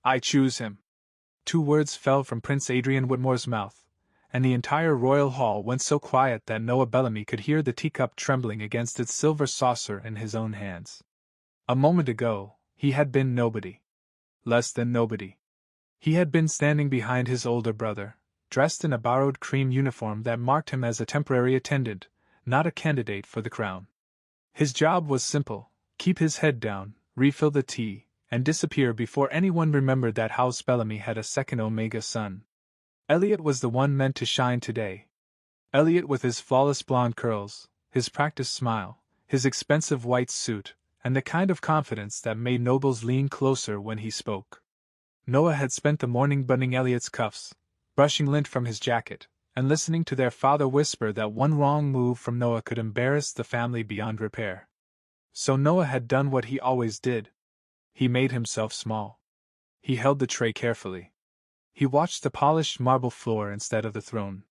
I choose him. 2 words fell from Prince Adrian Whitmore's mouth, and the entire royal hall went so quiet that Noah Bellamy could hear the teacup trembling against its silver saucer in his own hands. A moment ago, he had been nobody. Less than nobody. He had been standing behind his older brother, dressed in a borrowed cream uniform that marked him as a temporary attendant, not a candidate for the crown. His job was simple: keep his head down, refill the tea, and disappear before anyone remembered that House Bellamy had a second Omega son. Elliot was the one meant to shine today. Elliot, with his flawless blonde curls, his practiced smile, his expensive white suit, and the kind of confidence that made nobles lean closer when he spoke. Noah had spent the morning buttoning Elliot's cuffs, brushing lint from his jacket, and listening to their father whisper that one wrong move from Noah could embarrass the family beyond repair. So Noah had done what he always did. He made himself small. He held the tray carefully. He watched the polished marble floor instead of the throne.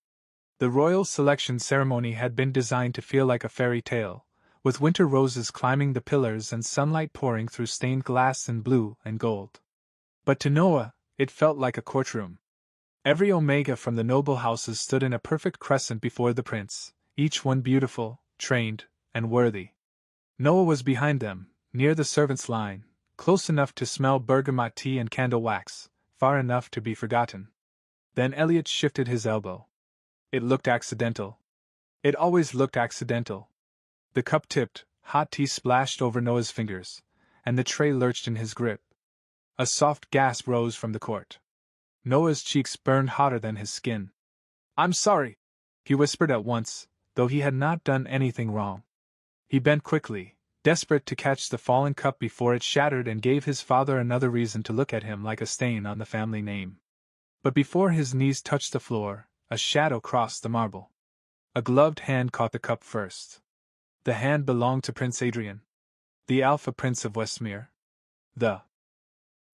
The royal selection ceremony had been designed to feel like a fairy tale, with winter roses climbing the pillars and sunlight pouring through stained glass in blue and gold. But to Noah, it felt like a courtroom. Every Omega from the noble houses stood in a perfect crescent before the prince, each one beautiful, trained, and worthy. Noah was behind them, near the servants' line, close enough to smell bergamot tea and candle wax, far enough to be forgotten. Then Elliot shifted his elbow. It looked accidental. It always looked accidental. The cup tipped, hot tea splashed over Noah's fingers, and the tray lurched in his grip. A soft gasp rose from the court. Noah's cheeks burned hotter than his skin. "I'm sorry," he whispered at once, though he had not done anything wrong. He bent quickly, desperate to catch the fallen cup before it shattered and gave his father another reason to look at him like a stain on the family name. But before his knees touched the floor, a shadow crossed the marble. A gloved hand caught the cup first. The hand belonged to Prince Adrian, the Alpha Prince of Westmere. The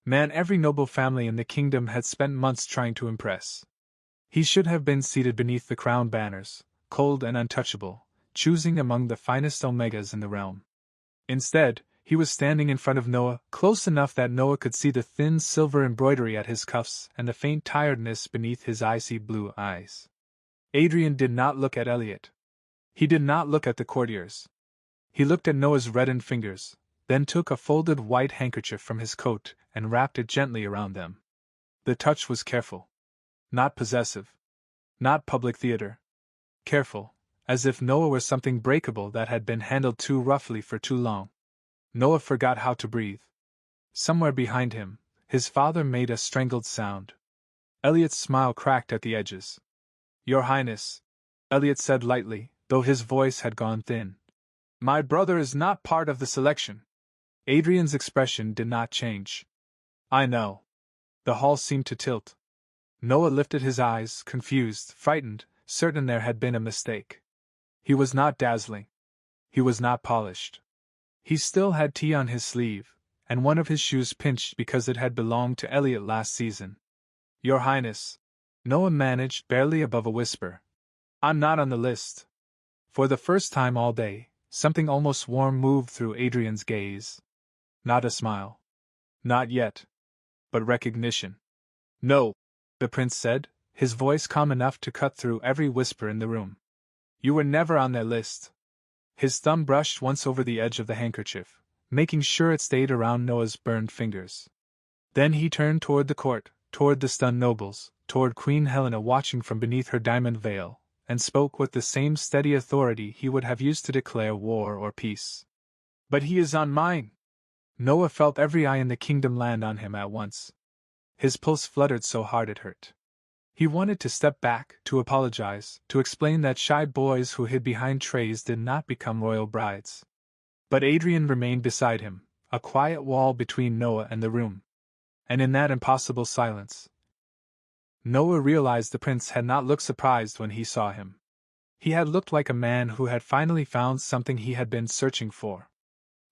man every noble family in the kingdom had spent months trying to impress. He should have been seated beneath the crown banners, cold and untouchable, choosing among the finest Omegas in the realm. Instead, he was standing in front of Noah, close enough that Noah could see the thin silver embroidery at his cuffs and the faint tiredness beneath his icy blue eyes. Adrian did not look at Elliot. He did not look at the courtiers. He looked at Noah's reddened fingers, then took a folded white handkerchief from his coat and wrapped it gently around them. The touch was careful. Not possessive. Not public theater. Careful, as if Noah were something breakable that had been handled too roughly for too long. Noah forgot how to breathe. Somewhere behind him, his father made a strangled sound. Elliot's smile cracked at the edges. "Your Highness," Elliot said lightly, though his voice had gone thin. "My brother is not part of the selection." Adrian's expression did not change. "I know." The hall seemed to tilt. Noah lifted his eyes, confused, frightened, certain there had been a mistake. He was not dazzling. He was not polished. He still had tea on his sleeve, and one of his shoes pinched because it had belonged to Elliot last season. "Your Highness," Noah managed barely above a whisper, "I'm not on the list." For the first time all day, something almost warm moved through Adrian's gaze. Not a smile. Not yet. But recognition. "No," the prince said, his voice calm enough to cut through every whisper in the room. "You were never on their list." His thumb brushed once over the edge of the handkerchief, making sure it stayed around Noah's burned fingers. Then he turned toward the court, toward the stunned nobles, toward Queen Helena watching from beneath her diamond veil, and spoke with the same steady authority he would have used to declare war or peace. "But he is on mine!" Noah felt every eye in the kingdom land on him at once. His pulse fluttered so hard it hurt. He wanted to step back, to apologize, to explain that shy boys who hid behind trays did not become royal brides. But Adrian remained beside him, a quiet wall between Noah and the room. And in that impossible silence, Noah realized the prince had not looked surprised when he saw him. He had looked like a man who had finally found something he had been searching for.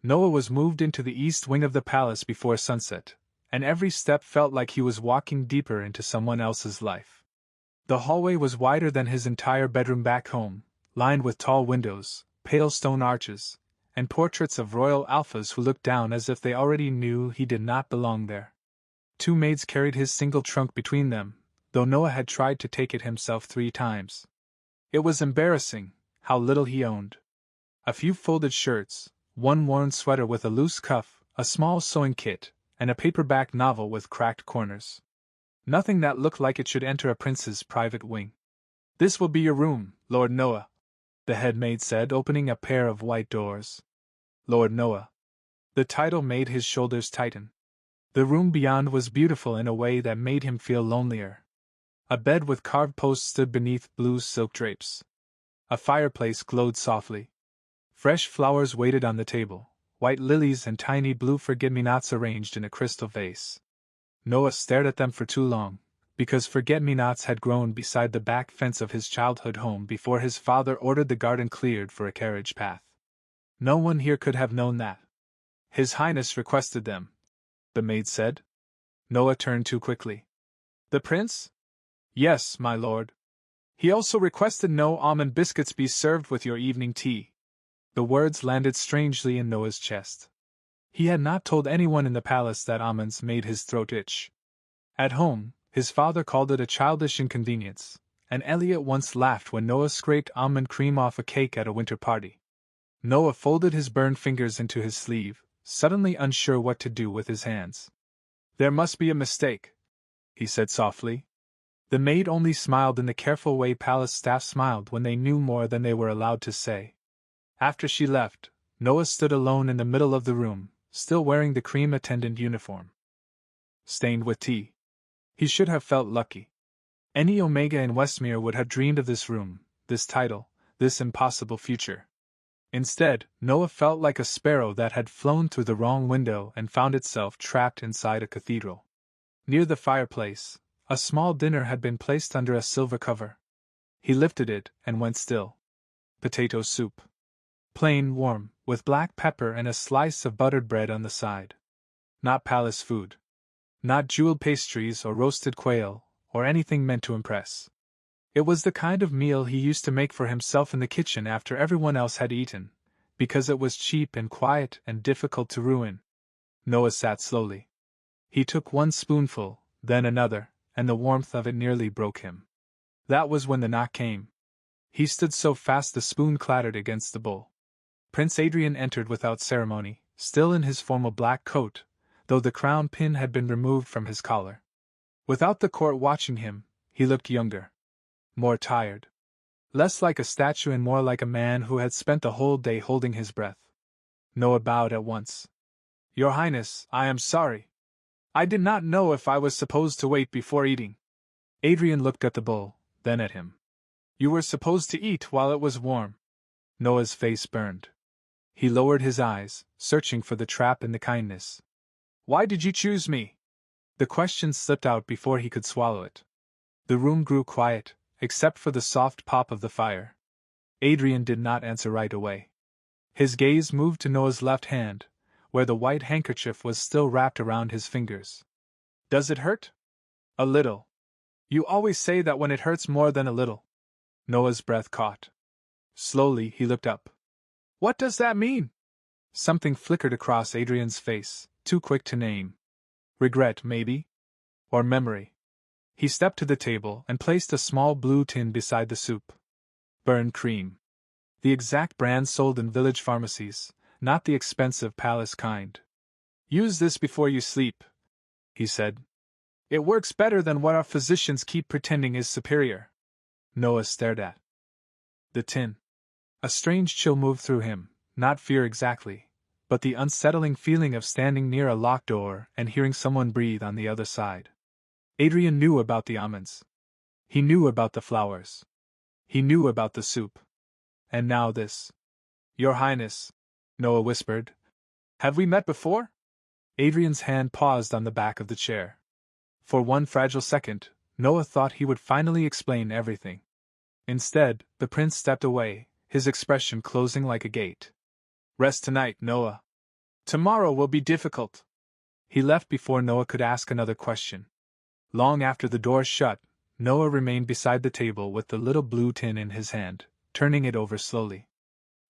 Noah was moved into the east wing of the palace before sunset, and every step felt like he was walking deeper into someone else's life. The hallway was wider than his entire bedroom back home, lined with tall windows, pale stone arches, and portraits of royal alphas who looked down as if they already knew he did not belong there. 2 maids carried his single trunk between them, though Noah had tried to take it himself 3 times. It was embarrassing, how little he owned. A few folded shirts, 1 worn sweater with a loose cuff, a small sewing kit, and a paperback novel with cracked corners. Nothing that looked like it should enter a prince's private wing. "This will be your room, Lord Noah," the head maid said, opening a pair of white doors. Lord Noah. The title made his shoulders tighten. The room beyond was beautiful in a way that made him feel lonelier. A bed with carved posts stood beneath blue silk drapes. A fireplace glowed softly. Fresh flowers waited on the table, white lilies and tiny blue forget-me-nots arranged in a crystal vase. Noah stared at them for too long, because forget-me-nots had grown beside the back fence of his childhood home before his father ordered the garden cleared for a carriage path. No one here could have known that. "His Highness requested them," the maid said. Noah turned too quickly. "The prince?" "Yes, my lord. He also requested no almond biscuits be served with your evening tea." The words landed strangely in Noah's chest. He had not told anyone in the palace that almonds made his throat itch. At home, his father called it a childish inconvenience, and Elliot once laughed when Noah scraped almond cream off a cake at a winter party. Noah folded his burned fingers into his sleeve, suddenly unsure what to do with his hands. "There must be a mistake," he said softly. The maid only smiled in the careful way palace staff smiled when they knew more than they were allowed to say. After she left, Noah stood alone in the middle of the room, still wearing the cream attendant uniform. Stained with tea. He should have felt lucky. Any Omega in Westmere would have dreamed of this room, this title, this impossible future. Instead, Noah felt like a sparrow that had flown through the wrong window and found itself trapped inside a cathedral. Near the fireplace, a small dinner had been placed under a silver cover. He lifted it and went still. Potato soup. Plain, warm, with black pepper and a slice of buttered bread on the side. Not palace food. Not jeweled pastries or roasted quail, or anything meant to impress. It was the kind of meal he used to make for himself in the kitchen after everyone else had eaten, because it was cheap and quiet and difficult to ruin. Noah sat slowly. He took 1 spoonful, then another, and the warmth of it nearly broke him. That was when the knock came. He stood so fast the spoon clattered against the bowl. Prince Adrian entered without ceremony, still in his formal black coat, though the crown pin had been removed from his collar. Without the court watching him, he looked younger. More tired. Less like a statue and more like a man who had spent the whole day holding his breath. Noah bowed at once. "Your Highness, I am sorry. I did not know if I was supposed to wait before eating." Adrian looked at the bowl, then at him. "You were supposed to eat while it was warm." Noah's face burned. He lowered his eyes, searching for the trap in the kindness. "Why did you choose me?" The question slipped out before he could swallow it. The room grew quiet, except for the soft pop of the fire. Adrian did not answer right away. His gaze moved to Noah's left hand, where the white handkerchief was still wrapped around his fingers. "Does it hurt?" "A little. You always say that when it hurts more than a little." Noah's breath caught. Slowly he looked up. "What does that mean?" Something flickered across Adrian's face, too quick to name. Regret, maybe? Or memory. He stepped to the table and placed a small blue tin beside the soup. Burned cream. The exact brand sold in village pharmacies, not the expensive palace kind. "Use this before you sleep," he said. "It works better than what our physicians keep pretending is superior." Noah stared at the tin. A strange chill moved through him, not fear exactly, but the unsettling feeling of standing near a locked door and hearing someone breathe on the other side. Adrian knew about the almonds. He knew about the flowers. He knew about the soup. And now this. "Your Highness," Noah whispered. "Have we met before?" Adrian's hand paused on the back of the chair. For one fragile second, Noah thought he would finally explain everything. Instead, the prince stepped away, his expression closing like a gate. "Rest tonight, Noah. Tomorrow will be difficult." He left before Noah could ask another question. Long after the door shut, Noah remained beside the table with the little blue tin in his hand, turning it over slowly.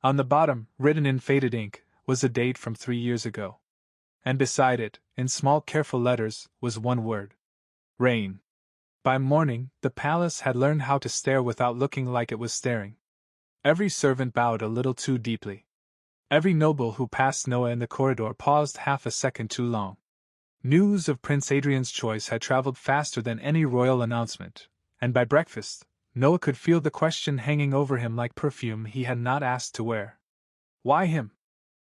On the bottom, written in faded ink, was a date from 3 years ago. and beside it, in small careful letters, was one word. Rain. By morning, the palace had learned how to stare without looking like it was staring. Every servant bowed a little too deeply. Every noble who passed Noah in the corridor paused half a second too long. News of Prince Adrian's choice had traveled faster than any royal announcement, and by breakfast, Noah could feel the question hanging over him like perfume he had not asked to wear. Why him?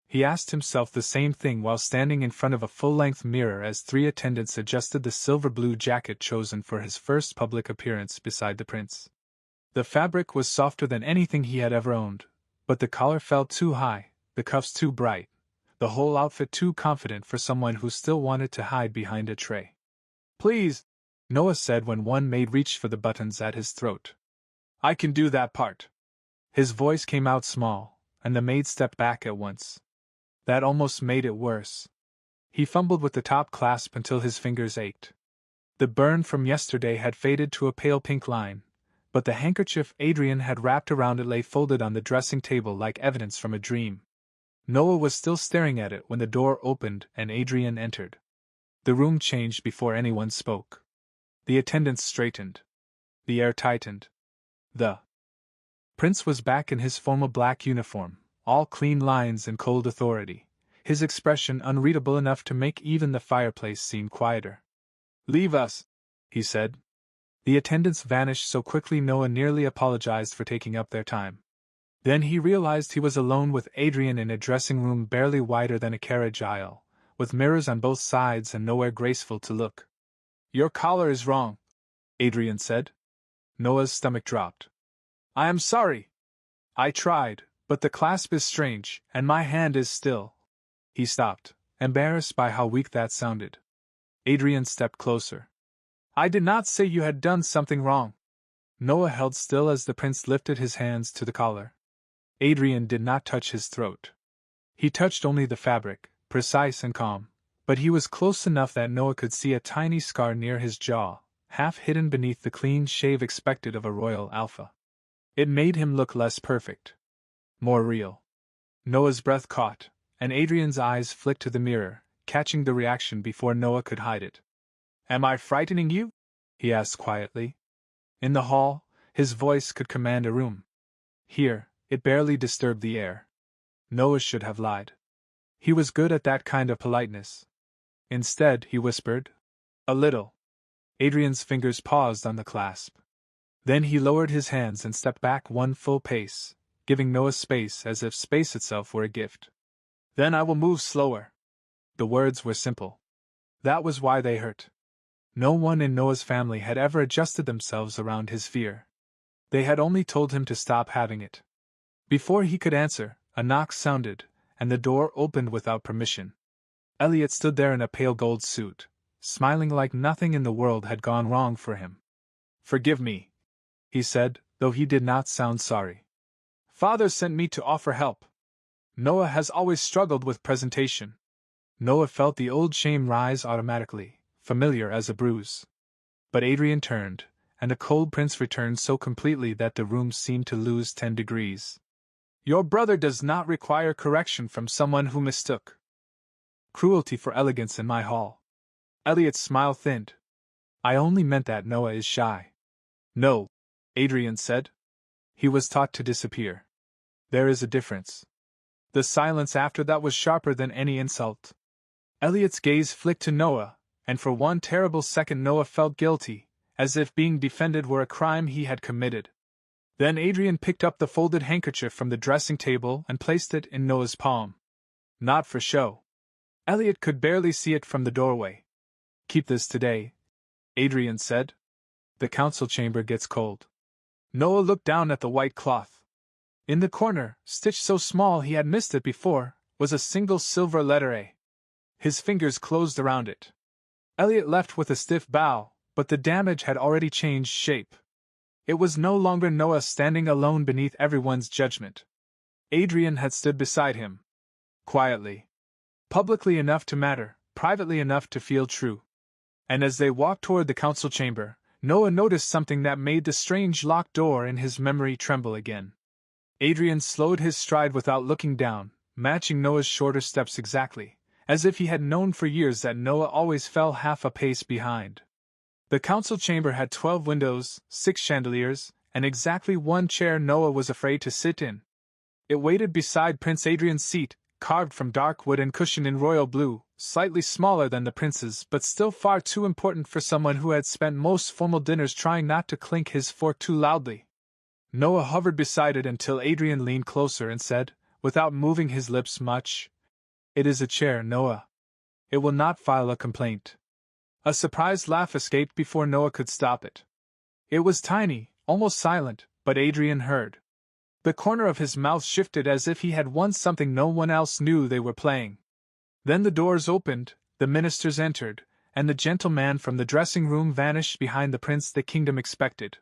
He asked himself the same thing while standing in front of a full-length mirror as 3 attendants adjusted the silver-blue jacket chosen for his first public appearance beside the prince. The fabric was softer than anything he had ever owned, but the collar felt too high, the cuffs too bright, the whole outfit too confident for someone who still wanted to hide behind a tray. "Please," Noah said when one maid reached for the buttons at his throat. "I can do that part." His voice came out small, and the maid stepped back at once. That almost made it worse. He fumbled with the top clasp until his fingers ached. The burn from yesterday had faded to a pale pink line, but the handkerchief Adrian had wrapped around it lay folded on the dressing table like evidence from a dream. Noah was still staring at it when the door opened and Adrian entered. The room changed before anyone spoke. The attendants straightened. The air tightened. The prince was back in his formal black uniform, all clean lines and cold authority, his expression unreadable enough to make even the fireplace seem quieter. "Leave us," he said. The attendants vanished so quickly Noah nearly apologized for taking up their time. Then he realized he was alone with Adrian in a dressing room barely wider than a carriage aisle, with mirrors on both sides and nowhere graceful to look. "Your collar is wrong," Adrian said. Noah's stomach dropped. "I am sorry. I tried, but the clasp is strange, and my hand is still." He stopped, embarrassed by how weak that sounded. Adrian stepped closer. "I did not say you had done something wrong." Noah held still as the prince lifted his hands to the collar. Adrian did not touch his throat. He touched only the fabric, precise and calm, but he was close enough that Noah could see a tiny scar near his jaw, half hidden beneath the clean shave expected of a royal alpha. It made him look less perfect. More real. Noah's breath caught, and Adrian's eyes flicked to the mirror, catching the reaction before Noah could hide it. "Am I frightening you?" he asked quietly. In the hall, his voice could command a room. Here, it barely disturbed the air. Noah should have lied. He was good at that kind of politeness. Instead, he whispered, "A little." Adrian's fingers paused on the clasp. Then he lowered his hands and stepped back one full pace, giving Noah space as if space itself were a gift. "Then I will move slower." The words were simple. That was why they hurt. No one in Noah's family had ever adjusted themselves around his fear. They had only told him to stop having it. Before he could answer, a knock sounded, and the door opened without permission. Elliot stood there in a pale gold suit, smiling like nothing in the world had gone wrong for him. "Forgive me," he said, though he did not sound sorry. "Father sent me to offer help. Noah has always struggled with presentation." Noah felt the old shame rise automatically, familiar as a bruise. But Adrian turned, and the cold prince returned so completely that the room seemed to lose 10 degrees. "Your brother does not require correction from someone who mistook cruelty for elegance in my hall." Elliot's smile thinned. "I only meant that Noah is shy." "No," Adrian said. "He was taught to disappear. There is a difference." The silence after that was sharper than any insult. Elliot's gaze flicked to Noah, and for one terrible second Noah felt guilty, as if being defended were a crime he had committed. Then Adrian picked up the folded handkerchief from the dressing table and placed it in Noah's palm. "Not for show." Elliot could barely see it from the doorway. "Keep this today," Adrian said. "The council chamber gets cold." Noah looked down at the white cloth. In the corner, stitched so small he had missed it before, was a single silver letter A. His fingers closed around it. Elliot left with a stiff bow, but the damage had already changed shape. It was no longer Noah standing alone beneath everyone's judgment. Adrian had stood beside him. Quietly. Publicly enough to matter, privately enough to feel true. And as they walked toward the council chamber, Noah noticed something that made the strange locked door in his memory tremble again. Adrian slowed his stride without looking down, matching Noah's shorter steps exactly, as if he had known for years that Noah always fell half a pace behind. The council chamber had 12 windows, 6 chandeliers, and exactly one chair Noah was afraid to sit in. It waited beside Prince Adrian's seat, carved from dark wood and cushioned in royal blue, slightly smaller than the prince's but still far too important for someone who had spent most formal dinners trying not to clink his fork too loudly. Noah hovered beside it until Adrian leaned closer and said, without moving his lips much, "It is a chair, Noah. It will not file a complaint." A surprised laugh escaped before Noah could stop it. It was tiny, almost silent, but Adrian heard. The corner of his mouth shifted as if he had won something no one else knew they were playing. Then the doors opened, the ministers entered, and the gentleman from the dressing room vanished behind the prince the kingdom expected.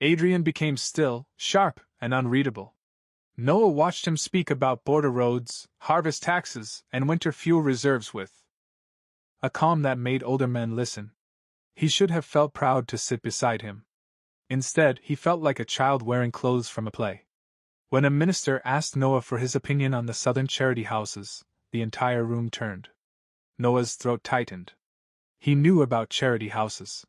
Adrian became still, sharp, and unreadable. Noah watched him speak about border roads, harvest taxes, and winter fuel reserves with a calm that made older men listen. He should have felt proud to sit beside him. Instead, he felt like a child wearing clothes from a play. When a minister asked Noah for his opinion on the southern charity houses, the entire room turned. Noah's throat tightened. He knew about charity houses.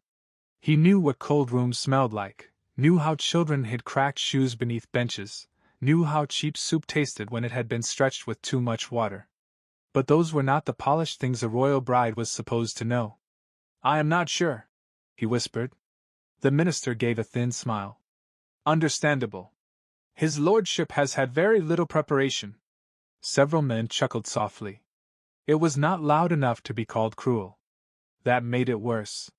He knew what cold rooms smelled like, knew how children hid cracked shoes beneath benches, knew how cheap soup tasted when it had been stretched with too much water. But those were not the polished things a royal bride was supposed to know. "I am not sure," he whispered. The minister gave a thin smile. "Understandable. His lordship has had very little preparation." Several men chuckled softly. It was not loud enough to be called cruel. That made it worse.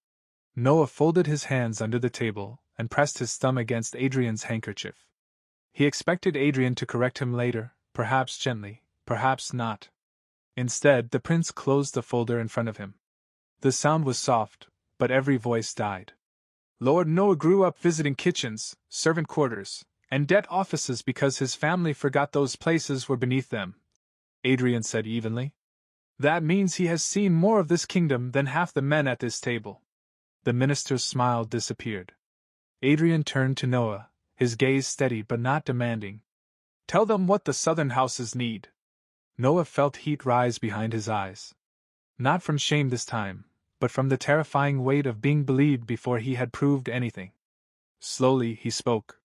Noah folded his hands under the table and pressed his thumb against Adrian's handkerchief. He expected Adrian to correct him later, perhaps gently, perhaps not. Instead, the prince closed the folder in front of him. The sound was soft, but every voice died. Lord Noah grew up visiting kitchens, servant quarters, and debt offices because his family forgot those places were beneath them, Adrian said evenly. That means he has seen more of this kingdom than half the men at this table. The minister's smile disappeared. Adrian turned to Noah, his gaze steady but not demanding. "Tell them what the southern houses need." Noah felt heat rise behind his eyes. Not from shame this time, but from the terrifying weight of being believed before he had proved anything. Slowly he spoke.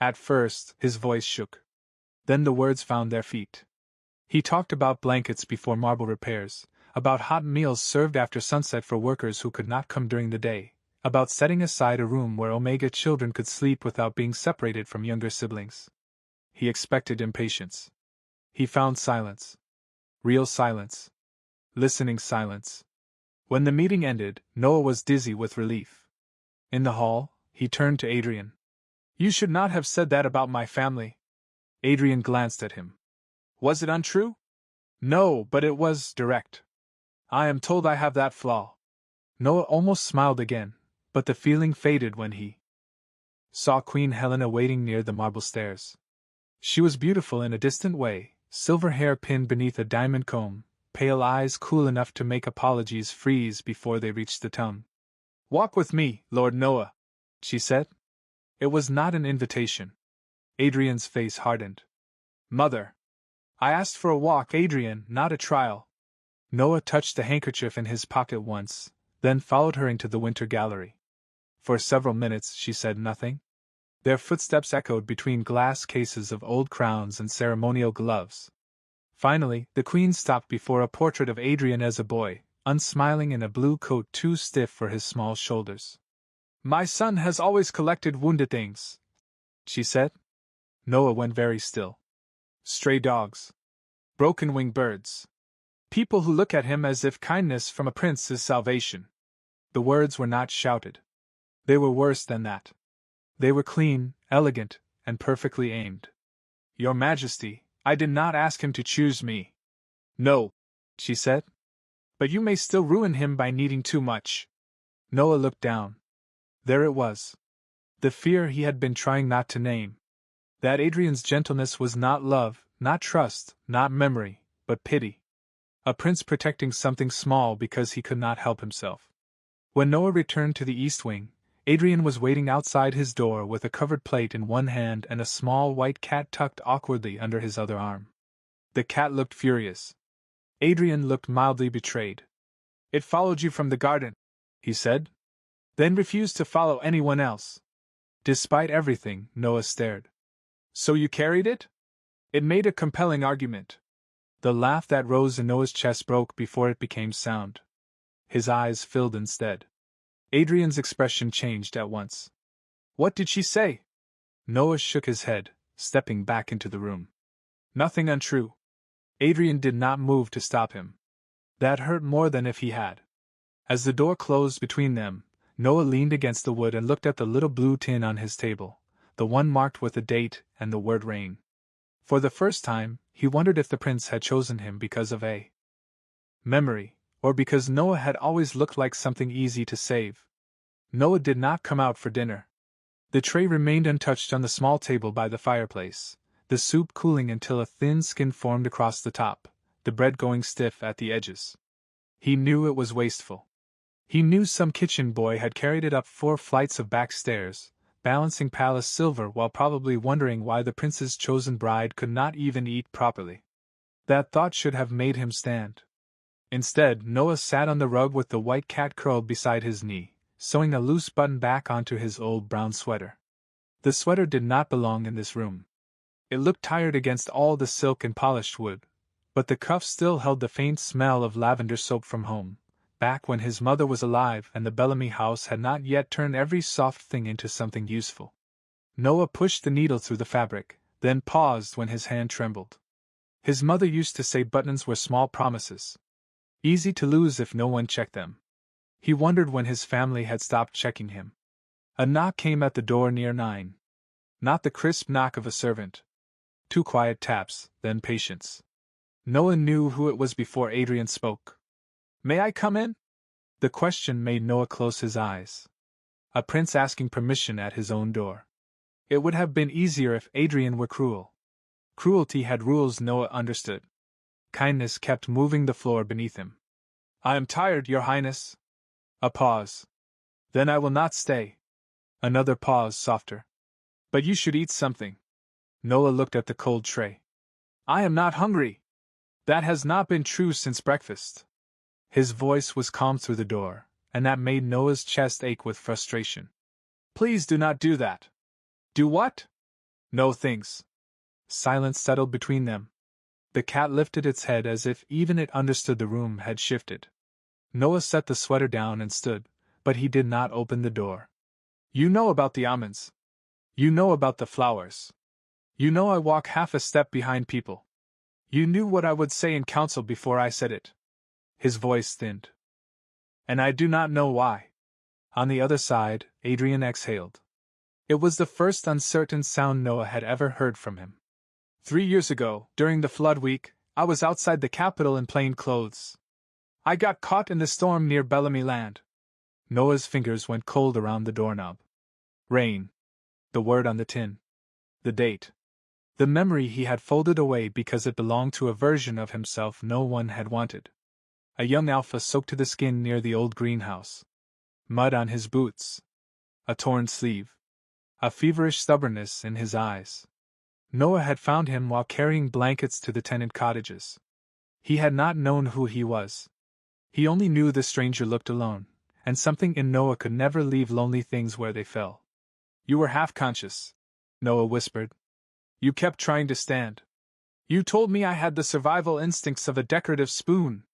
At first, his voice shook. Then the words found their feet. He talked about blankets before marble repairs, about hot meals served after sunset for workers who could not come during the day, about setting aside a room where Omega children could sleep without being separated from younger siblings. He expected impatience. He found silence. Real silence. Listening silence. When the meeting ended, Noah was dizzy with relief. In the hall, he turned to Adrian. "You should not have said that about my family." Adrian glanced at him. "Was it untrue?" "No, but it was direct. I am told I have that flaw." Noah almost smiled again, but the feeling faded when he saw Queen Helena waiting near the marble stairs. She was beautiful in a distant way, silver hair pinned beneath a diamond comb, pale eyes cool enough to make apologies freeze before they reached the tongue. "Walk with me, Lord Noah," she said. It was not an invitation. Adrian's face hardened. "Mother. I asked for a walk, Adrian, not a trial." Noah touched the handkerchief in his pocket once, then followed her into the winter gallery. For several minutes she said nothing. Their footsteps echoed between glass cases of old crowns and ceremonial gloves. Finally, the queen stopped before a portrait of Adrian as a boy, unsmiling in a blue coat too stiff for his small shoulders. "My son has always collected wounded things," she said. Noah went very still. "Stray dogs. Broken-winged birds. People who look at him as if kindness from a prince is salvation." The words were not shouted. They were worse than that. They were clean, elegant, and perfectly aimed. "Your Majesty, I did not ask him to choose me." "No," she said. "But you may still ruin him by needing too much." Noah looked down. There it was. The fear he had been trying not to name. That Adrian's gentleness was not love, not trust, not memory, but pity. A prince protecting something small because he could not help himself. When Noah returned to the east wing, Adrian was waiting outside his door with a covered plate in one hand and a small white cat tucked awkwardly under his other arm. The cat looked furious. Adrian looked mildly betrayed. It followed you from the garden, he said. Then refused to follow anyone else. Despite everything, Noah stared. So you carried it? It made a compelling argument. The laugh that rose in Noah's chest broke before it became sound. His eyes filled instead. Adrian's expression changed at once. What did she say? Noah shook his head, stepping back into the room. Nothing untrue. Adrian did not move to stop him. That hurt more than if he had. As the door closed between them, Noah leaned against the wood and looked at the little blue tin on his table, the one marked with a date and the word rain. For the first time, he wondered if the prince had chosen him because of a memory, or because Noah had always looked like something easy to save. Noah did not come out for dinner. The tray remained untouched on the small table by the fireplace, the soup cooling until a thin skin formed across the top, the bread going stiff at the edges. He knew it was wasteful. He knew some kitchen boy had carried it up 4 flights of back stairs, balancing palace silver while probably wondering why the prince's chosen bride could not even eat properly. That thought should have made him stand. Instead, Noah sat on the rug with the white cat curled beside his knee, sewing a loose button back onto his old brown sweater. The sweater did not belong in this room. It looked tired against all the silk and polished wood, but the cuff still held the faint smell of lavender soap from home, back when his mother was alive and the Bellamy house had not yet turned every soft thing into something useful. Noah pushed the needle through the fabric, then paused when his hand trembled. His mother used to say buttons were small promises, easy to lose if no one checked them. He wondered when his family had stopped checking him. A knock came at the door near 9. Not the crisp knock of a servant. 2 quiet taps, then patience. Noah knew who it was before Adrian spoke. May I come in? The question made Noah close his eyes. A prince asking permission at his own door. It would have been easier if Adrian were cruel. Cruelty had rules Noah understood. Kindness kept moving the floor beneath him. I am tired, Your Highness. A pause. Then I will not stay. Another pause, softer. But you should eat something. Noah looked at the cold tray. I am not hungry. That has not been true since breakfast. His voice was calm through the door, and that made Noah's chest ache with frustration. Please do not do that. Do what? No things. Silence settled between them. The cat lifted its head as if even it understood the room had shifted. Noah set the sweater down and stood, but he did not open the door. You know about the almonds. You know about the flowers. You know I walk half a step behind people. You knew what I would say in council before I said it. His voice thinned. And I do not know why. On the other side, Adrian exhaled. It was the first uncertain sound Noah had ever heard from him. 3 years ago, during the flood week, I was outside the capital in plain clothes. I got caught in the storm near Bellamy Land. Noah's fingers went cold around the doorknob. Rain. The word on the tin. The date. The memory he had folded away because it belonged to a version of himself no one had wanted. A young alpha soaked to the skin near the old greenhouse. Mud on his boots. A torn sleeve. A feverish stubbornness in his eyes. Noah had found him while carrying blankets to the tenant cottages. He had not known who he was. He only knew the stranger looked alone, and something in Noah could never leave lonely things where they fell. You were half conscious, Noah whispered. You kept trying to stand. You told me I had the survival instincts of a decorative spoon.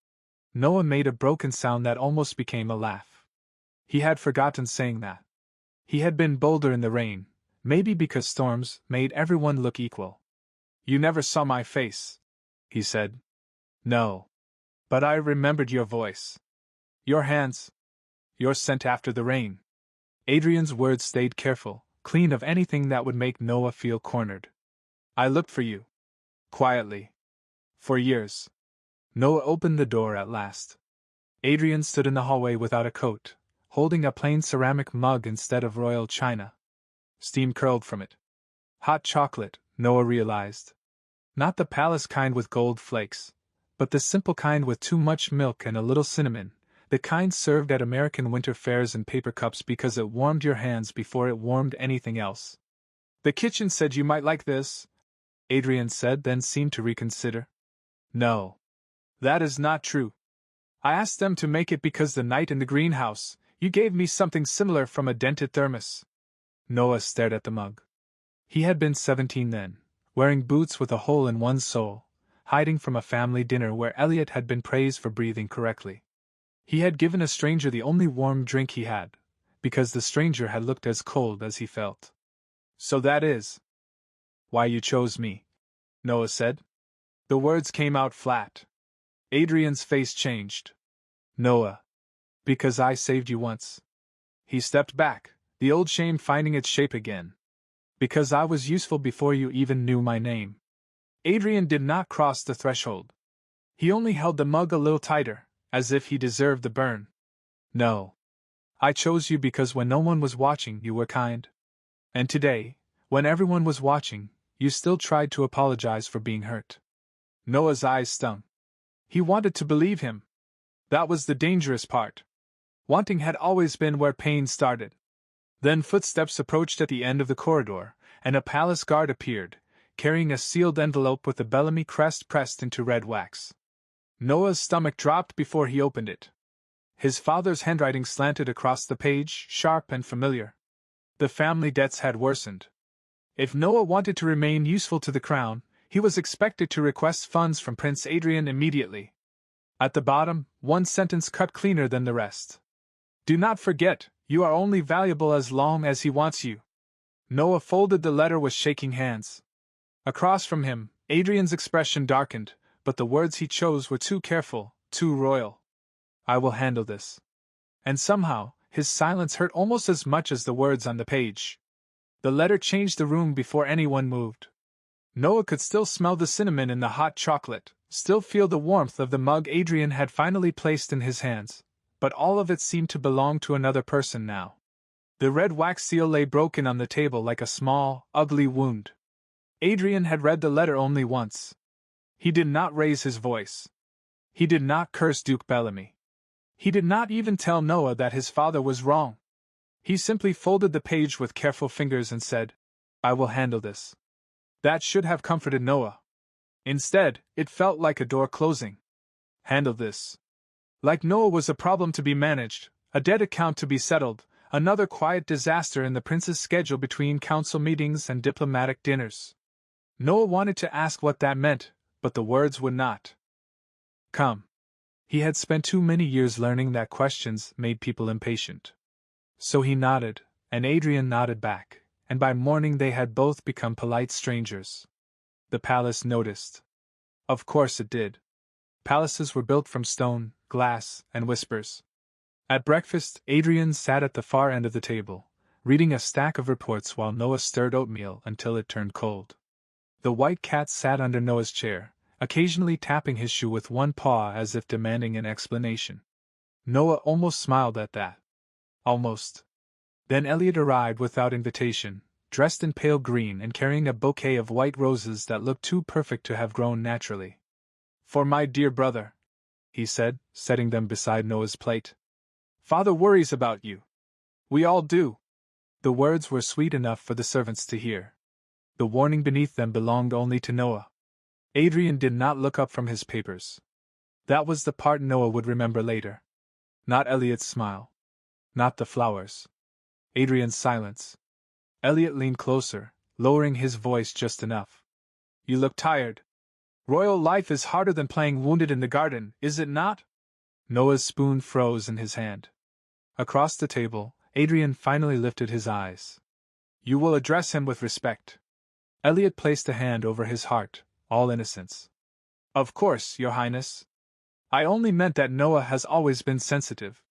Noah made a broken sound that almost became a laugh. He had forgotten saying that. He had been bolder in the rain, maybe because storms made everyone look equal. You never saw my face, he said. No. But I remembered your voice. Your hands. Your scent after the rain. Adrian's words stayed careful, clean of anything that would make Noah feel cornered. I looked for you. Quietly. For years. Noah opened the door at last. Adrian stood in the hallway without a coat, holding a plain ceramic mug instead of royal china. Steam curled from it. Hot chocolate, Noah realized. Not the palace kind with gold flakes, but the simple kind with too much milk and a little cinnamon, the kind served at American winter fairs in paper cups because it warmed your hands before it warmed anything else. The kitchen said you might like this, Adrian said, then seemed to reconsider. No. That is not true. I asked them to make it because the night in the greenhouse, you gave me something similar from a dented thermos. Noah stared at the mug. He had been 17 then, wearing boots with a hole in one sole, hiding from a family dinner where Elliot had been praised for breathing correctly. He had given a stranger the only warm drink he had, because the stranger had looked as cold as he felt. So that is why you chose me, Noah said. The words came out flat. Adrian's face changed. Noah. Because I saved you once. He stepped back, the old shame finding its shape again. Because I was useful before you even knew my name. Adrian did not cross the threshold. He only held the mug a little tighter, as if he deserved the burn. No. I chose you because when no one was watching, you were kind. And today, when everyone was watching, you still tried to apologize for being hurt. Noah's eyes stung. He wanted to believe him. That was the dangerous part. Wanting had always been where pain started. Then footsteps approached at the end of the corridor, and a palace guard appeared, carrying a sealed envelope with the Bellamy crest pressed into red wax. Noah's stomach dropped before he opened it. His father's handwriting slanted across the page, sharp and familiar. The family debts had worsened. If Noah wanted to remain useful to the crown, he was expected to request funds from Prince Adrian immediately. At the bottom, one sentence cut cleaner than the rest. Do not forget, you are only valuable as long as he wants you. Noah folded the letter with shaking hands. Across from him, Adrian's expression darkened, but the words he chose were too careful, too royal. I will handle this. And somehow, his silence hurt almost as much as the words on the page. The letter changed the room before anyone moved. Noah could still smell the cinnamon in the hot chocolate, still feel the warmth of the mug Adrian had finally placed in his hands, but all of it seemed to belong to another person now. The red wax seal lay broken on the table like a small, ugly wound. Adrian had read the letter only once. He did not raise his voice. He did not curse Duke Bellamy. He did not even tell Noah that his father was wrong. He simply folded the page with careful fingers and said, I will handle this. That should have comforted Noah. Instead, it felt like a door closing. Handle this. Like Noah was a problem to be managed, a debt account to be settled, another quiet disaster in the prince's schedule between council meetings and diplomatic dinners. Noah wanted to ask what that meant, but the words would not come. He had spent too many years learning that questions made people impatient. So he nodded, and Adrian nodded back, and by morning they had both become polite strangers. The palace noticed. Of course it did. Palaces were built from stone, glass, and whispers. At breakfast, Adrian sat at the far end of the table, reading a stack of reports while Noah stirred oatmeal until it turned cold. The white cat sat under Noah's chair, occasionally tapping his shoe with one paw as if demanding an explanation. Noah almost smiled at that. Almost. Then Elliot arrived without invitation, dressed in pale green and carrying a bouquet of white roses that looked too perfect to have grown naturally. For my dear brother, he said, setting them beside Noah's plate. Father worries about you. We all do. The words were sweet enough for the servants to hear. The warning beneath them belonged only to Noah. Adrian did not look up from his papers. That was the part Noah would remember later. Not Elliot's smile. Not the flowers. Adrian's silence. Elliot leaned closer, lowering his voice just enough. You look tired. Royal life is harder than playing wounded in the garden, is it not? Noah's spoon froze in his hand. Across the table, Adrian finally lifted his eyes. You will address him with respect. Elliot placed a hand over his heart, all innocence. Of course, Your Highness. I only meant that Noah has always been sensitive.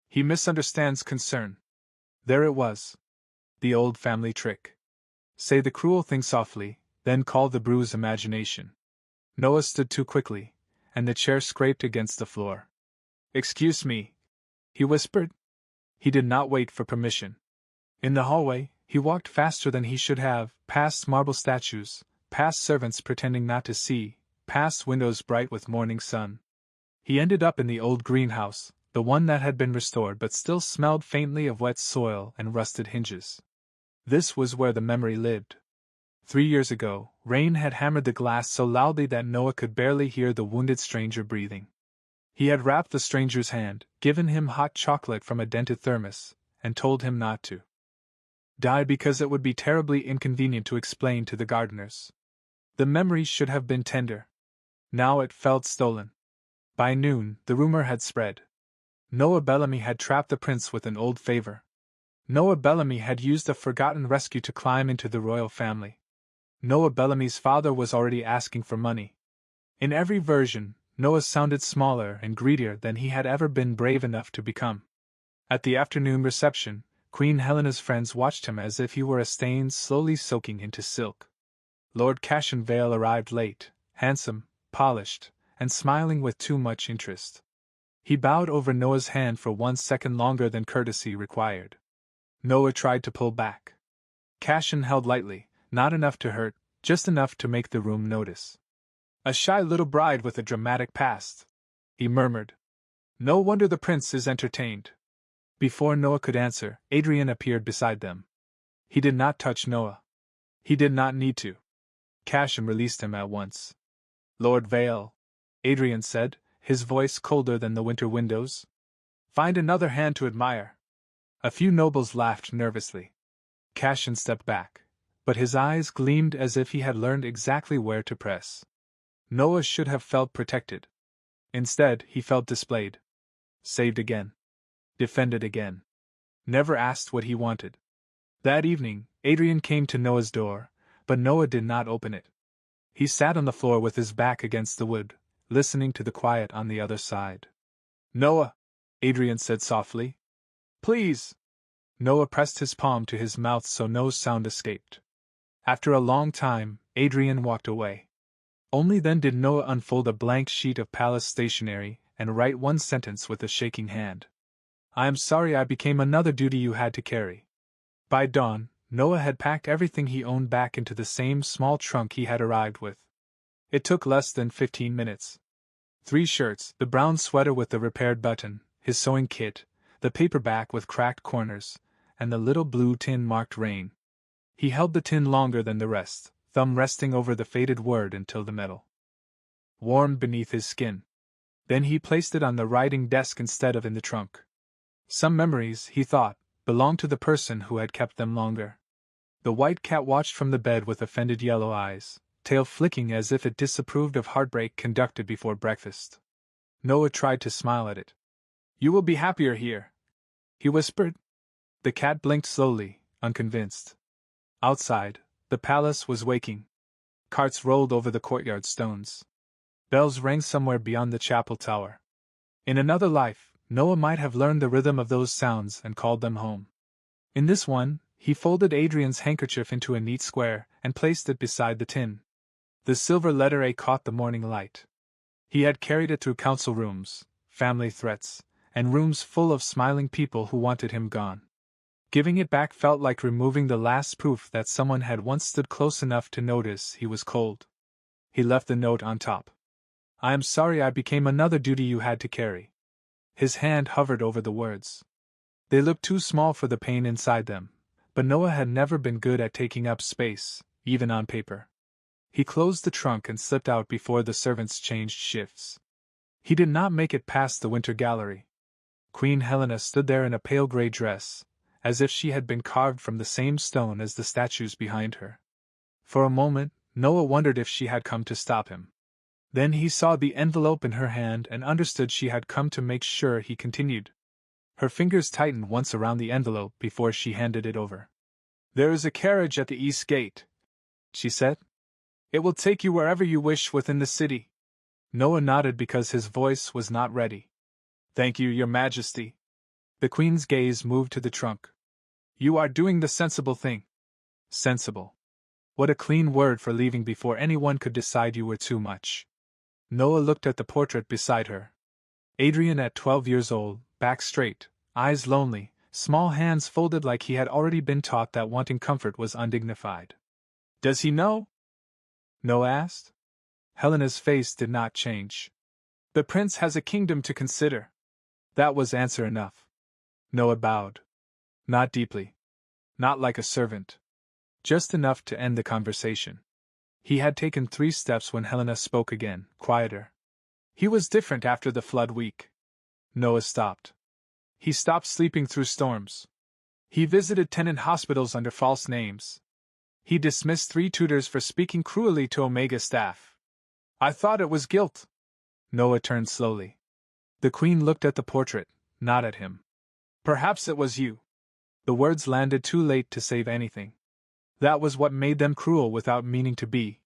He misunderstands concern. There it was. The old family trick. Say the cruel thing softly, then call the bruise imagination. Noah stood too quickly, and the chair scraped against the floor. Excuse me, he whispered. He did not wait for permission. In the hallway, he walked faster than he should have, past marble statues, past servants pretending not to see, past windows bright with morning sun. He ended up in the old greenhouse, the one that had been restored but still smelled faintly of wet soil and rusted hinges. This was where the memory lived. 3 years ago, rain had hammered the glass so loudly that Noah could barely hear the wounded stranger breathing. He had wrapped the stranger's hand, given him hot chocolate from a dented thermos, and told him not to die because it would be terribly inconvenient to explain to the gardeners. The memory should have been tender. Now it felt stolen. By noon, the rumor had spread. Noah Bellamy had trapped the prince with an old favor. Noah Bellamy had used a forgotten rescue to climb into the royal family. Noah Bellamy's father was already asking for money. In every version, Noah sounded smaller and greedier than he had ever been brave enough to become. At the afternoon reception, Queen Helena's friends watched him as if he were a stain slowly soaking into silk. Lord Cassion Vale arrived late, handsome, polished, and smiling with too much interest. He bowed over Noah's hand for 1 second longer than courtesy required. Noah tried to pull back. Cassion held lightly, not enough to hurt, just enough to make the room notice. "A shy little bride with a dramatic past," he murmured. "No wonder the prince is entertained." Before Noah could answer, Adrian appeared beside them. He did not touch Noah. He did not need to. Cassion released him at once. "Lord Vale," Adrian said, his voice colder than the winter windows. "Find another hand to admire." A few nobles laughed nervously. Cassion stepped back, but his eyes gleamed as if he had learned exactly where to press. Noah should have felt protected. Instead, he felt displayed. Saved again. Defended again. Never asked what he wanted. That evening, Adrian came to Noah's door, but Noah did not open it. He sat on the floor with his back against the wood, listening to the quiet on the other side. "Noah," Adrian said softly. "Please." Noah pressed his palm to his mouth so no sound escaped. After a long time, Adrian walked away. Only then did Noah unfold a blank sheet of palace stationery and write one sentence with a shaking hand. "I am sorry I became another duty you had to carry." By dawn, Noah had packed everything he owned back into the same small trunk he had arrived with. It took less than 15 minutes. 3 shirts, the brown sweater with the repaired button, his sewing kit, the paperback with cracked corners, and the little blue tin marked Rain. He held the tin longer than the rest, thumb resting over the faded word until the metal warmed beneath his skin. Then he placed it on the writing desk instead of in the trunk. Some memories, he thought, belonged to the person who had kept them longer. The white cat watched from the bed with offended yellow eyes, tail flicking as if it disapproved of heartbreak conducted before breakfast. Noah tried to smile at it. "You will be happier here," he whispered. The cat blinked slowly, unconvinced. Outside, the palace was waking. Carts rolled over the courtyard stones. Bells rang somewhere beyond the chapel tower. In another life, Noah might have learned the rhythm of those sounds and called them home. In this one, he folded Adrian's handkerchief into a neat square and placed it beside the tin. The silver letter A caught the morning light. He had carried it through council rooms, family threats, and rooms full of smiling people who wanted him gone. Giving it back felt like removing the last proof that someone had once stood close enough to notice he was cold. He left the note on top. "I am sorry I became another duty you had to carry." His hand hovered over the words. They looked too small for the pain inside them, but Noah had never been good at taking up space, even on paper. He closed the trunk and slipped out before the servants changed shifts. He did not make it past the winter gallery. Queen Helena stood there in a pale gray dress, as if she had been carved from the same stone as the statues behind her. For a moment, Noah wondered if she had come to stop him. Then he saw the envelope in her hand and understood she had come to make sure he continued. Her fingers tightened once around the envelope before she handed it over. "There is a carriage at the east gate," she said. "It will take you wherever you wish within the city." Noah nodded because his voice was not ready. "Thank you, Your Majesty." The Queen's gaze moved to the trunk. "You are doing the sensible thing." Sensible. What a clean word for leaving before anyone could decide you were too much. Noah looked at the portrait beside her. Adrian at 12 years old, back straight, eyes lonely, small hands folded like he had already been taught that wanting comfort was undignified. "Does he know?" Noah asked. Helena's face did not change. "The prince has a kingdom to consider." That was answer enough. Noah bowed. Not deeply. Not like a servant. Just enough to end the conversation. He had taken 3 steps when Helena spoke again, quieter. He was different after the flood week. Noah stopped. He stopped sleeping through storms. He visited tenant hospitals under false names. He dismissed 3 tutors for speaking cruelly to Omega staff. I thought it was guilt. Noah turned slowly. The Queen looked at the portrait, not at him. Perhaps it was you. The words landed too late to save anything. That was what made them cruel without meaning to be.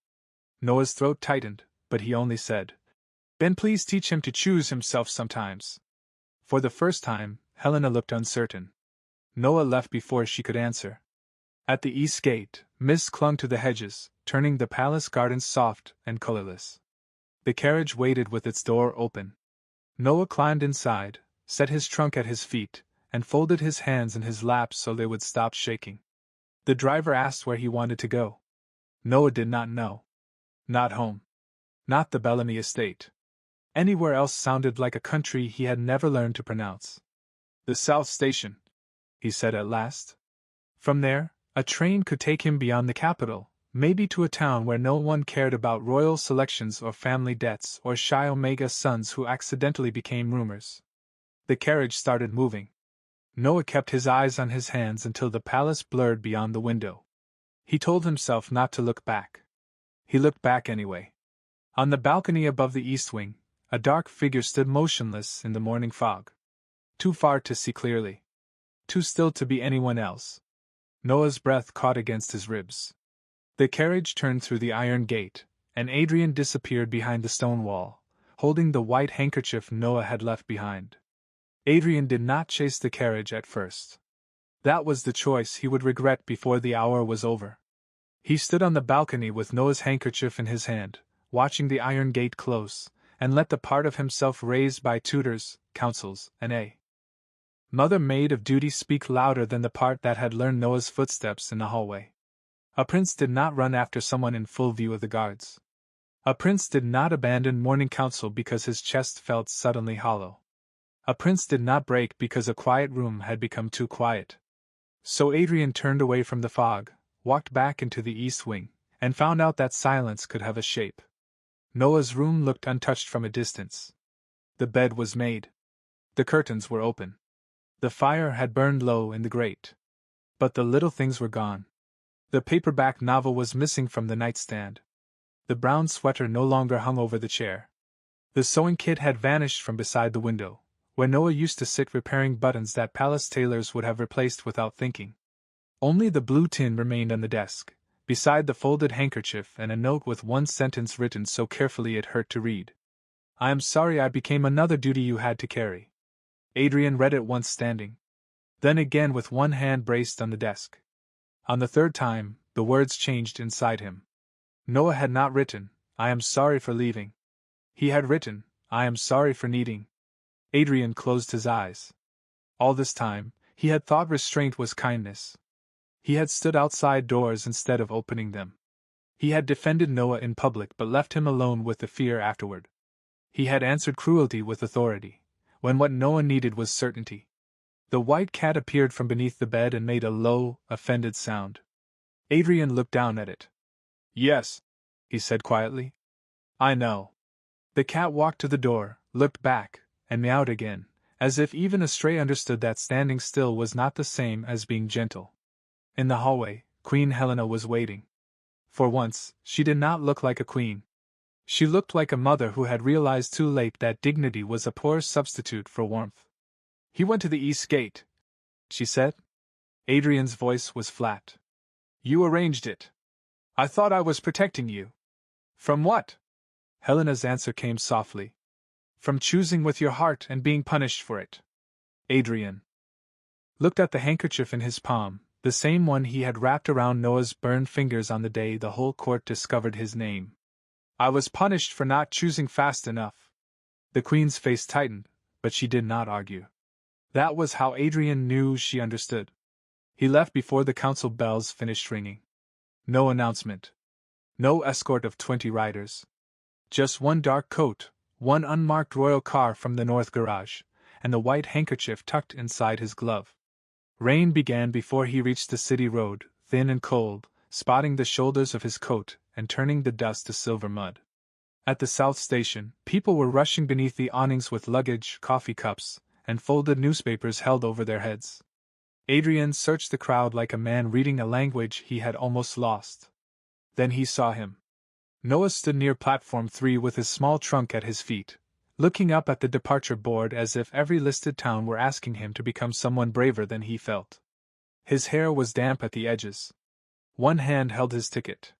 Noah's throat tightened, but he only said, Ben, please teach him to choose himself sometimes. For the first time, Helena looked uncertain. Noah left before she could answer. At the east gate, mist clung to the hedges, turning the palace gardens soft and colorless. The carriage waited with its door open. Noah climbed inside, set his trunk at his feet, and folded his hands in his lap so they would stop shaking. The driver asked where he wanted to go. Noah did not know. Not home. Not the Bellamy estate. Anywhere else sounded like a country he had never learned to pronounce. The South Station, he said at last. From there, a train could take him beyond the capital, maybe to a town where no one cared about royal selections or family debts or shy Omega sons who accidentally became rumors. The carriage started moving. Noah kept his eyes on his hands until the palace blurred beyond the window. He told himself not to look back. He looked back anyway. On the balcony above the east wing, a dark figure stood motionless in the morning fog. Too far to see clearly. Too still to be anyone else. Noah's breath caught against his ribs. The carriage turned through the iron gate, and Adrian disappeared behind the stone wall, holding the white handkerchief Noah had left behind. Adrian did not chase the carriage at first. That was the choice he would regret before the hour was over. He stood on the balcony with Noah's handkerchief in his hand, watching the iron gate close, and let the part of himself raised by tutors, counsels, and a mother maid of duty speak louder than the part that had learned Noah's footsteps in the hallway. A prince did not run after someone in full view of the guards. A prince did not abandon morning council because his chest felt suddenly hollow. A prince did not break because a quiet room had become too quiet. So Adrian turned away from the fog, walked back into the east wing, and found out that silence could have a shape. Noah's room looked untouched from a distance. The bed was made. The curtains were open. The fire had burned low in the grate. But the little things were gone. The paperback novel was missing from the nightstand. The brown sweater no longer hung over the chair. The sewing kit had vanished from beside the window, where Noah used to sit repairing buttons that palace tailors would have replaced without thinking. Only the blue tin remained on the desk, beside the folded handkerchief and a note with one sentence written so carefully it hurt to read. I am sorry I became another duty you had to carry. Adrian read it once standing. Then again with one hand braced on the desk. On the third time, the words changed inside him. Noah had not written, I am sorry for leaving. He had written, I am sorry for needing. Adrian closed his eyes. All this time, he had thought restraint was kindness. He had stood outside doors instead of opening them. He had defended Noah in public but left him alone with the fear afterward. He had answered cruelty with authority, when what Noah needed was certainty. The white cat appeared from beneath the bed and made a low, offended sound. Adrian looked down at it. Yes, he said quietly. I know. The cat walked to the door, looked back, and meowed again, as if even a stray understood that standing still was not the same as being gentle. In the hallway, Queen Helena was waiting. For once, she did not look like a queen. She looked like a mother who had realized too late that dignity was a poor substitute for warmth. He went to the east gate, she said. Adrian's voice was flat. You arranged it. I thought I was protecting you. From what? Helena's answer came softly. From choosing with your heart and being punished for it. Adrian looked at the handkerchief in his palm, the same one he had wrapped around Noah's burned fingers on the day the whole court discovered his name. I was punished for not choosing fast enough. The queen's face tightened, but she did not argue. That was how Adrian knew she understood. He left before the council bells finished ringing. No announcement. No escort of 20 riders. Just one dark coat, one unmarked royal car from the north garage, and the white handkerchief tucked inside his glove. Rain began before he reached the city road, thin and cold, spotting the shoulders of his coat and turning the dust to silver mud. At the South Station, people were rushing beneath the awnings with luggage, coffee cups, and folded newspapers held over their heads. Adrian searched the crowd like a man reading a language he had almost lost. Then he saw him. Noah stood near platform 3 with his small trunk at his feet, looking up at the departure board as if every listed town were asking him to become someone braver than he felt. His hair was damp at the edges. One hand held his ticket.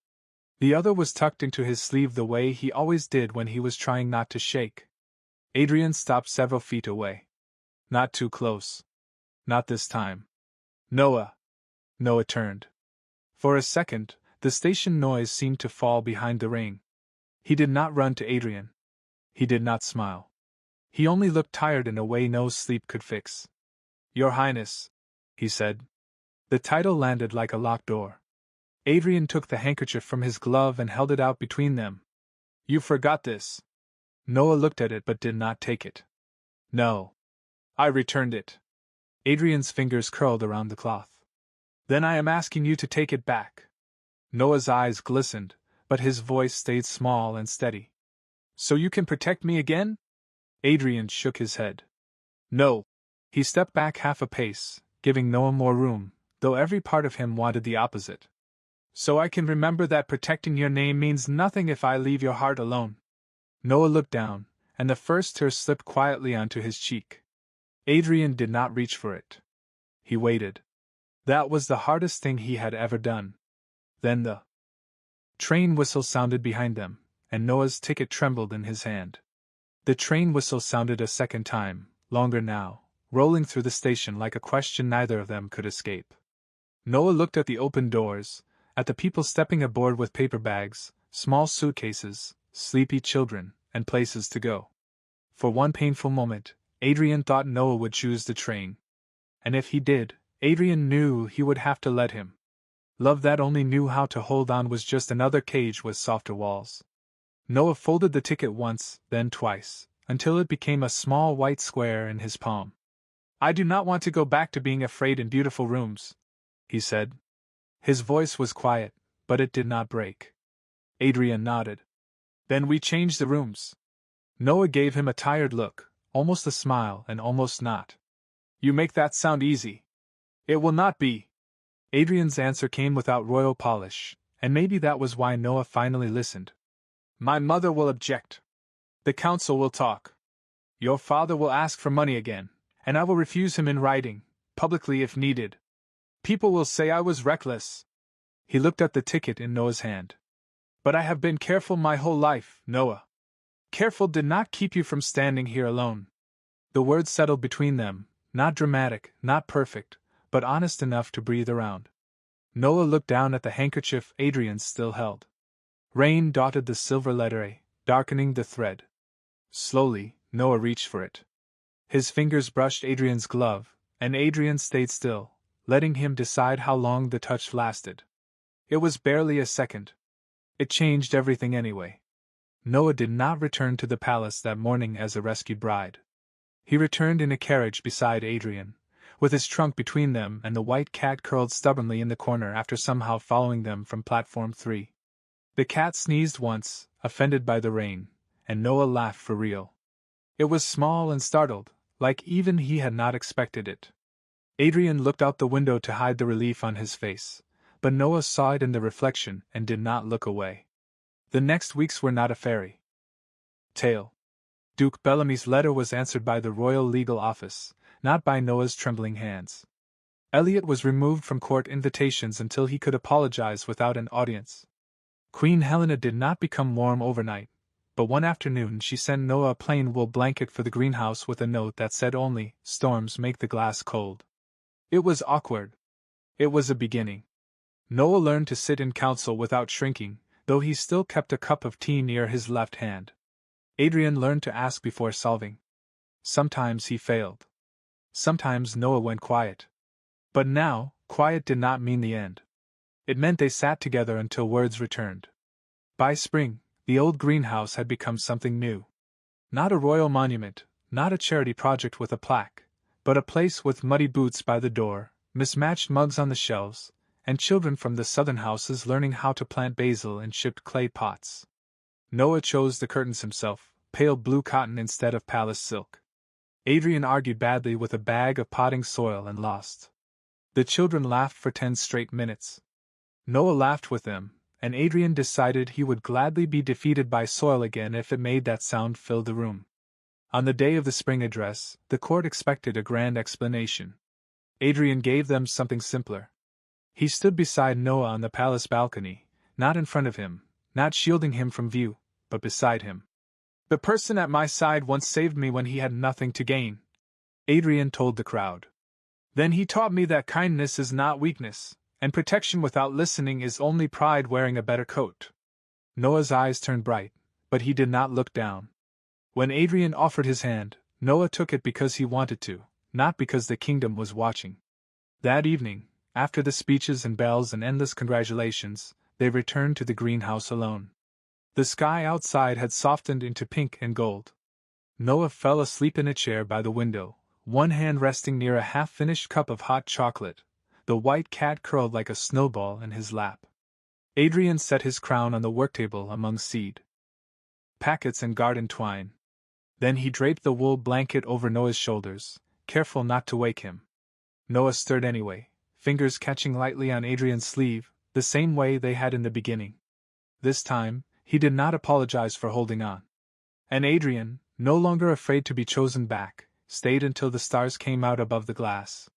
The other was tucked into his sleeve the way he always did when he was trying not to shake. Adrian stopped several feet away. Not too close. Not this time. Noah. Noah turned. For a second, the station noise seemed to fall behind the ring. He did not run to Adrian. He did not smile. He only looked tired in a way no sleep could fix. "Your Highness," he said. The title landed like a locked door. Adrian took the handkerchief from his glove and held it out between them. "You forgot this." Noah looked at it but did not take it. "No. I returned it." Adrian's fingers curled around the cloth. "Then I am asking you to take it back." Noah's eyes glistened, but his voice stayed small and steady. "So you can protect me again?" Adrian shook his head. "No." He stepped back half a pace, giving Noah more room, though every part of him wanted the opposite. "So I can remember that protecting your name means nothing if I leave your heart alone." Noah looked down, and the first tear slipped quietly onto his cheek. Adrian did not reach for it. He waited. That was the hardest thing he had ever done. Then the train whistle sounded behind them, and Noah's ticket trembled in his hand. The train whistle sounded a second time, longer now, rolling through the station like a question neither of them could escape. Noah looked at the open doors, at the people stepping aboard with paper bags, small suitcases, sleepy children, and places to go. For one painful moment, Adrian thought Noah would choose the train. And if he did, Adrian knew he would have to let him. Love that only knew how to hold on was just another cage with softer walls. Noah folded the ticket once, then twice, until it became a small white square in his palm. "I do not want to go back to being afraid in beautiful rooms," he said. His voice was quiet, but it did not break. Adrian nodded. "Then we change the rooms." Noah gave him a tired look, almost a smile and almost not. "You make that sound easy." "It will not be." Adrian's answer came without royal polish, and maybe that was why Noah finally listened. "My mother will object. The council will talk. Your father will ask for money again, and I will refuse him in writing, publicly if needed. People will say I was reckless." He looked at the ticket in Noah's hand. "But I have been careful my whole life, Noah. Careful did not keep you from standing here alone." The words settled between them, not dramatic, not perfect, but honest enough to breathe around. Noah looked down at the handkerchief Adrian still held. Rain dotted the silver letter A, darkening the thread. Slowly, Noah reached for it. His fingers brushed Adrian's glove, and Adrian stayed still, letting him decide how long the touch lasted. It was barely a second. It changed everything anyway. Noah did not return to the palace that morning as a rescued bride. He returned in a carriage beside Adrian, with his trunk between them and the white cat curled stubbornly in the corner after somehow following them from platform 3. The cat sneezed once, offended by the rain, and Noah laughed for real. It was small and startled, like even he had not expected it. Adrian looked out the window to hide the relief on his face, but Noah saw it in the reflection and did not look away. The next weeks were not a fairy tale. Duke Bellamy's letter was answered by the Royal Legal Office, not by Noah's trembling hands. Elliot was removed from court invitations until he could apologize without an audience. Queen Helena did not become warm overnight, but one afternoon she sent Noah a plain wool blanket for the greenhouse with a note that said only, "Storms make the glass cold." It was awkward. It was a beginning. Noah learned to sit in council without shrinking, though he still kept a cup of tea near his left hand. Adrian learned to ask before solving. Sometimes he failed. Sometimes Noah went quiet. But now, quiet did not mean the end. It meant they sat together until words returned. By spring, the old greenhouse had become something new. Not a royal monument, not a charity project with a plaque, but a place with muddy boots by the door, mismatched mugs on the shelves, and children from the southern houses learning how to plant basil in chipped clay pots. Noah chose the curtains himself, pale blue cotton instead of palace silk. Adrian argued badly with a bag of potting soil and lost. The children laughed for 10 straight minutes. Noah laughed with them, and Adrian decided he would gladly be defeated by soil again if it made that sound fill the room. On the day of the spring address, the court expected a grand explanation. Adrian gave them something simpler. He stood beside Noah on the palace balcony, not in front of him, not shielding him from view, but beside him. "The person at my side once saved me when he had nothing to gain," Adrian told the crowd. "Then he taught me that kindness is not weakness, and protection without listening is only pride wearing a better coat." Noah's eyes turned bright, but he did not look down. When Adrian offered his hand, Noah took it because he wanted to, not because the kingdom was watching. That evening, after the speeches and bells and endless congratulations, they returned to the greenhouse alone. The sky outside had softened into pink and gold. Noah fell asleep in a chair by the window, one hand resting near a half-finished cup of hot chocolate, the white cat curled like a snowball in his lap. Adrian set his crown on the worktable among seed packets and garden twine. Then he draped the wool blanket over Noah's shoulders, careful not to wake him. Noah stirred anyway, fingers catching lightly on Adrian's sleeve, the same way they had in the beginning. This time, he did not apologize for holding on. And Adrian, no longer afraid to be chosen back, stayed until the stars came out above the glass.